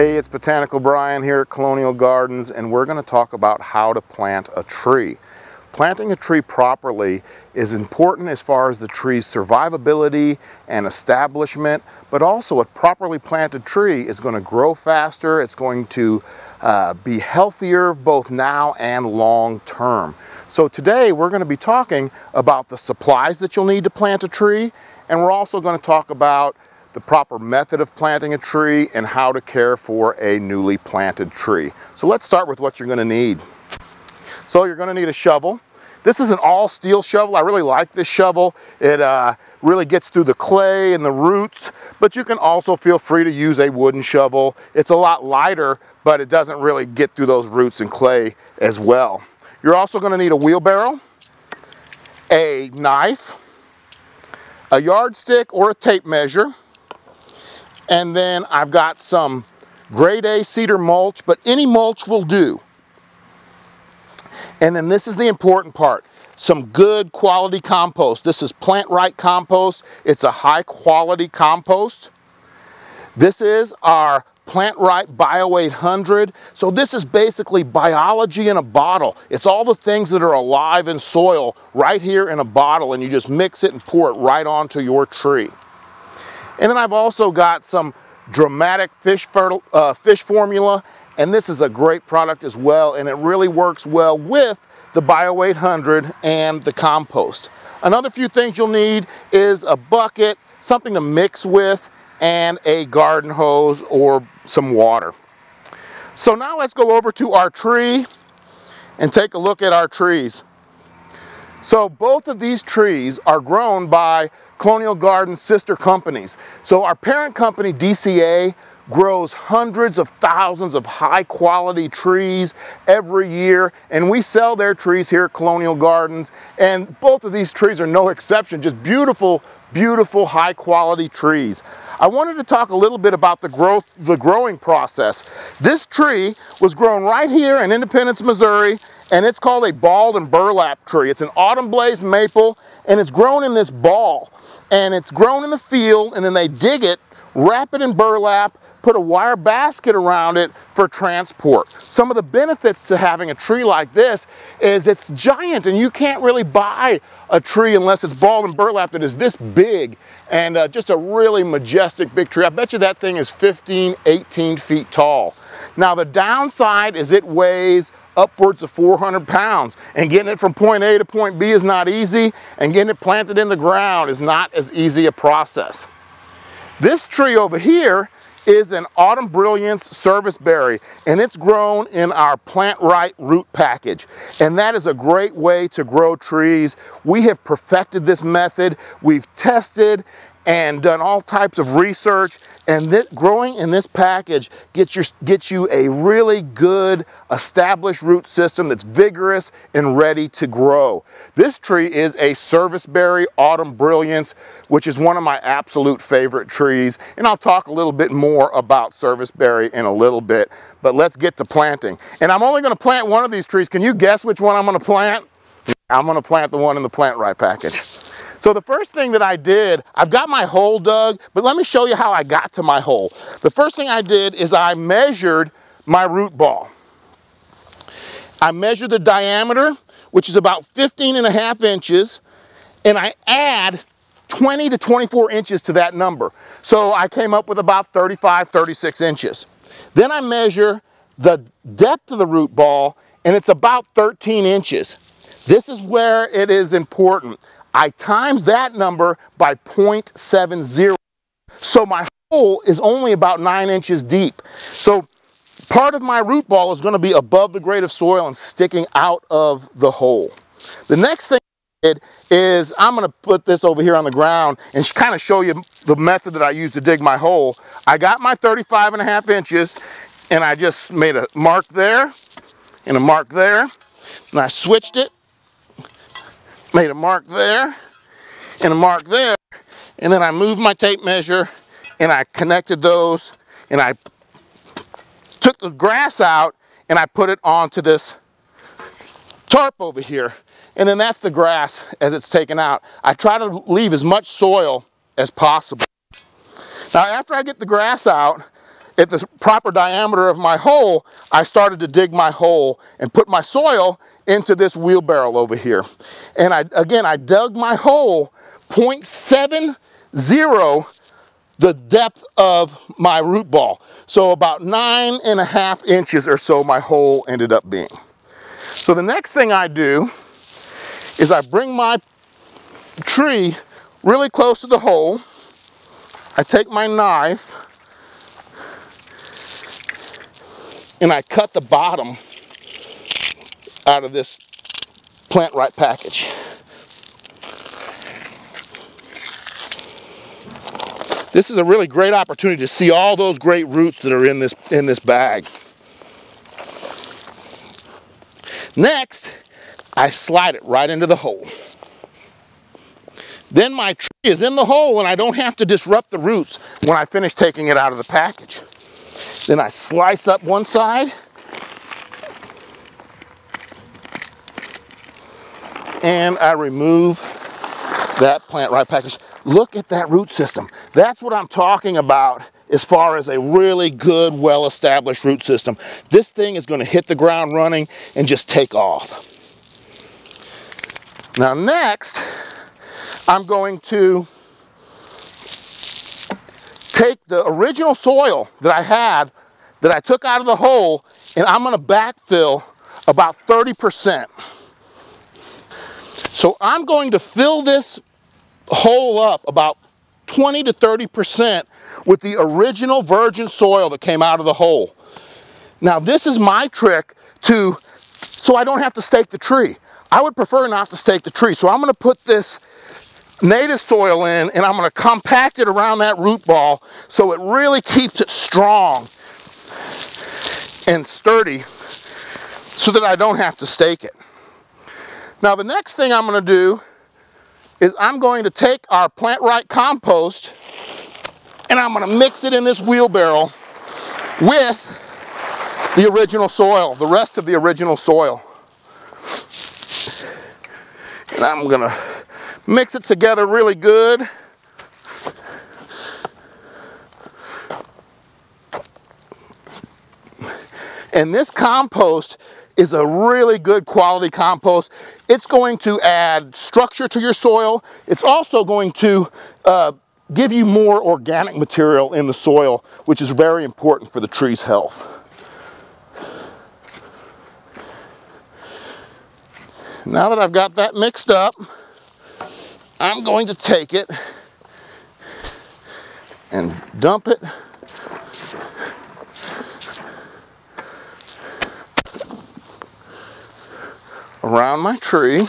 Hey, it's Botanical Brian here at Colonial Gardens, and we're going to talk about how to plant a tree. Planting a tree properly is important as far as the tree's survivability and establishment, but also a properly planted tree is going to grow faster, it's going to be healthier both now and long term. So today we're going to be talking about the supplies that you'll need to plant a tree, and we're also going to talk about the proper method of planting a tree and how to care for a newly planted tree. So let's start with what you're going to need. So you're going to need a shovel. This is an all steel shovel. I really like this shovel. It really gets through the clay and the roots, but you can also feel free to use a wooden shovel. It's a lot lighter, but it doesn't really get through those roots and clay as well. You're also going to need a wheelbarrow, a knife, a yardstick or a tape measure, and then I've got some grade A cedar mulch, but any mulch will do. And then this is the important part, some good quality compost. This is Plant Right compost. It's a high quality compost. This is our Plant Right Bio 800. So this is basically biology in a bottle. It's all the things that are alive in soil right here in a bottle, and you just mix it and pour it right onto your tree. And then I've also got some Dramatic fish formula, and this is a great product as well, and it really works well with the Bio 800 and the compost. Another few things you'll need is a bucket, something to mix with, and a garden hose or some water. So now let's go over to our tree and take a look at our trees. So both of these trees are grown by Colonial Gardens sister companies. So our parent company, DCA, grows hundreds of thousands of high quality trees every year, and we sell their trees here at Colonial Gardens, and both of these trees are no exception, just beautiful, beautiful high quality trees. I wanted to talk a little bit about the growing process. This tree was grown right here in Independence, Missouri, and it's called a balled and burlap tree. It's an autumn blaze maple, and it's grown in this ball. And it's grown in the field, and then they dig it, wrap it in burlap, put a wire basket around it for transport. Some of the benefits to having a tree like this is it's giant, and you can't really buy a tree unless it's balled and burlap that is this big, and just a really majestic big tree. I bet you that thing is 15, 18 feet tall. Now the downside is it weighs upwards of 400 pounds, and getting it from point A to point B is not easy, and getting it planted in the ground is not as easy a process. This tree over here is an Autumn Brilliance serviceberry, and it's grown in our Plant Right root package, and that is a great way to grow trees. We have perfected this method. We've tested and done all types of research, and growing in this package gets you a really good established root system that's vigorous and ready to grow. This tree is a serviceberry Autumn Brilliance, which is one of my absolute favorite trees, and I'll talk a little bit more about serviceberry in a little bit, but let's get to planting. And I'm only going to plant one of these trees. Can you guess which one I'm going to plant? I'm going to plant the one in the Plant Right package. So the first thing that I did, I've got my hole dug, but let me show you how I got to my hole. The first thing I did is I measured my root ball. I measured the diameter, which is about 15.5 inches, and I add 20 to 24 inches to that number. So I came up with about 35, 36 inches. Then I measure the depth of the root ball, and it's about 13 inches. This is where it is important. I times that number by 0.70. So my hole is only about 9 inches deep. So part of my root ball is going to be above the grade of soil and sticking out of the hole. The next thing I did is I'm going to put this over here on the ground and kind of show you the method that I used to dig my hole. I got my 35.5 inches, and I just made a mark there and a mark there, and I switched it. Made a mark there and a mark there, and then I moved my tape measure and I connected those, and I took the grass out and I put it onto this tarp over here, and then that's the grass as it's taken out. I try to leave as much soil as possible. Now after I get the grass out, at the proper diameter of my hole, I started to dig my hole and put my soil into this wheelbarrow over here. And I dug my hole 0.70 the depth of my root ball. So about 9.5 inches or so my hole ended up being. So the next thing I do is I bring my tree really close to the hole. I take my knife and I cut the bottom out of this Plant Right package. This is a really great opportunity to see all those great roots that are in this bag. Next, I slide it right into the hole. Then my tree is in the hole and I don't have to disrupt the roots when I finish taking it out of the package. Then I slice up one side and I remove that Plant Right package. Look at that root system. That's what I'm talking about as far as a really good, well-established root system. This thing is going to hit the ground running and just take off. Now next, I'm going to take the original soil that I had, that I took out of the hole, and I'm going to backfill about 30%. So I'm going to fill this hole up about 20 to 30% with the original virgin soil that came out of the hole. Now this is my trick so I don't have to stake the tree. I would prefer not to stake the tree. So I'm going to put this native soil in and I'm going to compact it around that root ball so it really keeps it strong and sturdy so that I don't have to stake it. Now the next thing I'm going to do is I'm going to take our Plant Right compost and I'm going to mix it in this wheelbarrow with the original soil, the rest of the original soil. And I'm going to mix it together really good. And this compost is a really good quality compost. It's going to add structure to your soil. It's also going to give you more organic material in the soil, which is very important for the tree's health. Now that I've got that mixed up, I'm going to take it and dump it around my tree.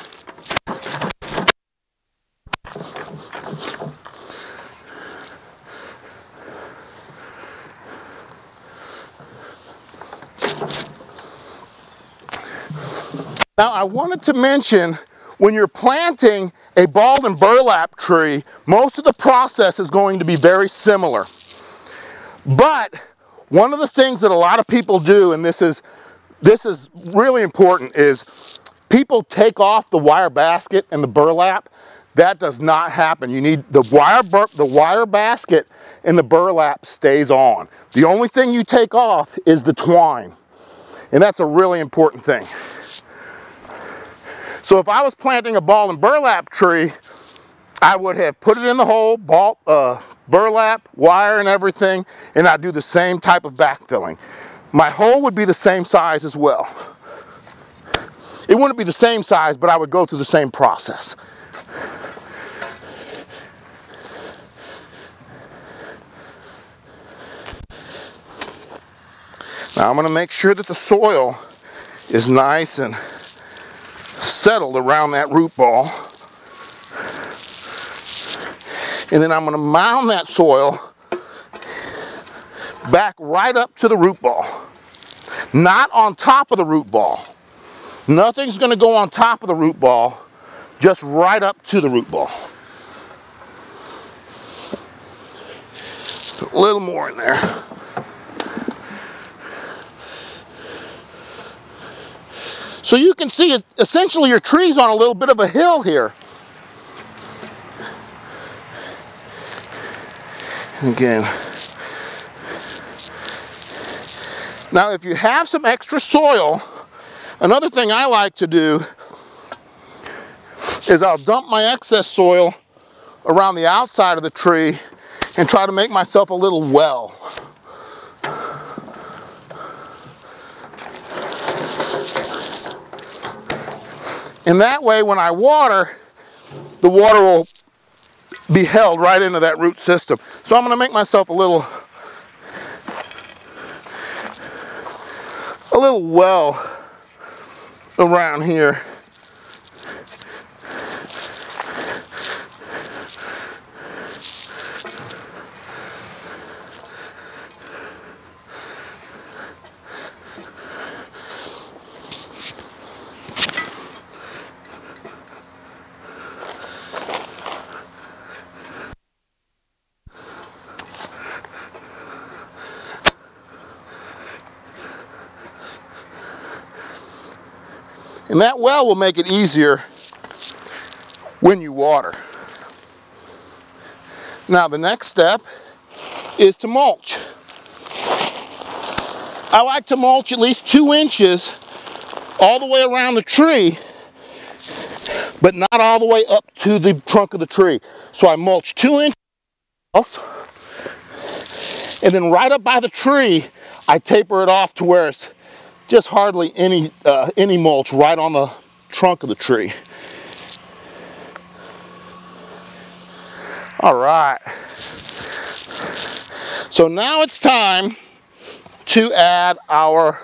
Now I wanted to mention, when you're planting a balled and burlap tree, most of the process is going to be very similar. But one of the things that a lot of people do, and this is really important, is people take off the wire basket and the burlap. That does not happen. You need the wire basket and the burlap stays on. The only thing you take off is the twine. And that's a really important thing. So if I was planting a ball and burlap tree, I would have put it in the hole, burlap, wire and everything, and I'd do the same type of backfilling. My hole would be the same size as well. It wouldn't be the same size, but I would go through the same process. Now I'm going to make sure that the soil is nice and settled around that root ball. And then I'm going to mound that soil back right up to the root ball. Not on top of the root ball. Nothing's going to go on top of the root ball, just right up to the root ball. Put a little more in there. So you can see, essentially your tree's on a little bit of a hill here. And again, Now if you have some extra soil, another thing I like to do is I'll dump my excess soil around the outside of the tree and try to make myself a little well. And that way when I water, the water will be held right into that root system. So I'm going to make myself a little well around here. And that well will make it easier when you water. Now the next step is to mulch. I like to mulch at least 2 inches all the way around the tree, but not all the way up to the trunk of the tree. So I mulch 2 inches, and then right up by the tree, I taper it off to where it's just hardly any mulch right on the trunk of the tree. All right. So now it's time to add our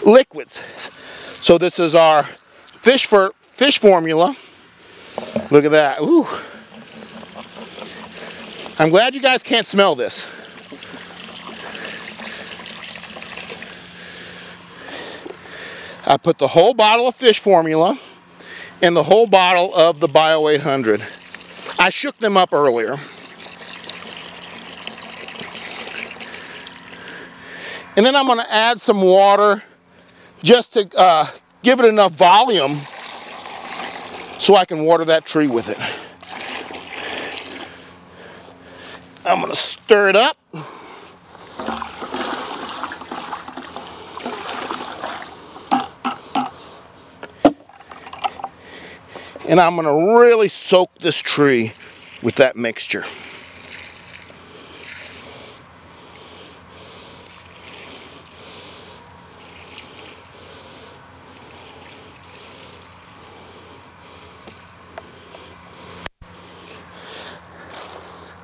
liquids. So this is our fish formula. Look at that. Ooh. I'm glad you guys can't smell this. I put the whole bottle of fish formula and the whole bottle of the Bio 800. I shook them up earlier. And then I'm going to add some water just to give it enough volume so I can water that tree with it. I'm going to stir it up. And I'm going to really soak this tree with that mixture.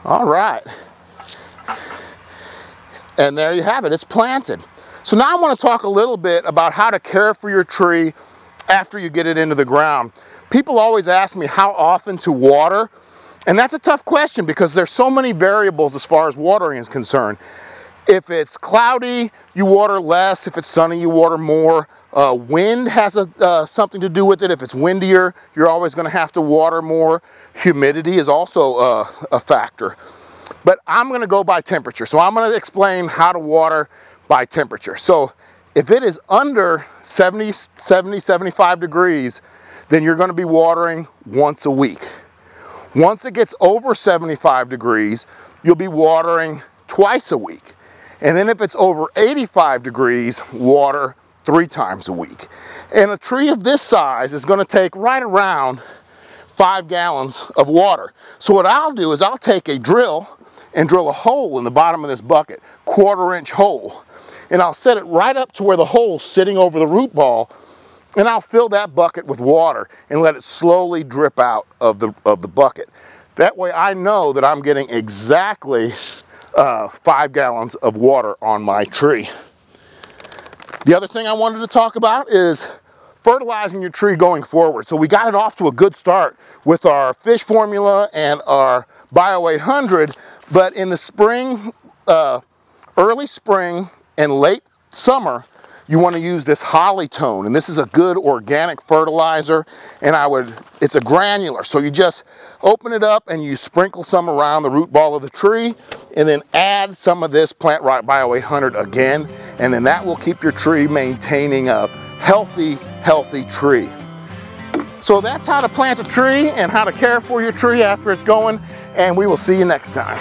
All right. And there you have it. It's planted. So now I want to talk a little bit about how to care for your tree after you get it into the ground. People always ask me how often to water, and that's a tough question because there's so many variables as far as watering is concerned. If it's cloudy, you water less. If it's sunny, you water more. Wind has something to do with it. If it's windier, you're always going to have to water more. Humidity is also a factor. But I'm going to go by temperature. So I'm going to explain how to water by temperature. So if it is under 75 degrees, then you're going to be watering once a week. Once it gets over 75 degrees, you'll be watering twice a week. And then if it's over 85 degrees, water 3 times a week. And a tree of this size is going to take right around 5 gallons of water. So what I'll do is I'll take a drill and drill a hole in the bottom of this bucket, 1/4-inch hole. And I'll set it right up to where the hole's sitting over the root ball. And I'll fill that bucket with water and let it slowly drip out of the bucket. That way I know that I'm getting exactly 5 gallons of water on my tree. The other thing I wanted to talk about is fertilizing your tree going forward. So we got it off to a good start with our fish formula and our Bio 800, but in the spring, early spring and late summer, you want to use this Holly Tone, and this is a good organic fertilizer, and it's a granular, so you just open it up and you sprinkle some around the root ball of the tree, and then add some of this Plant Right Bio 800 again, and then that will keep your tree maintaining a healthy tree. So that's how to plant a tree and how to care for your tree after it's going, and we will see you next time.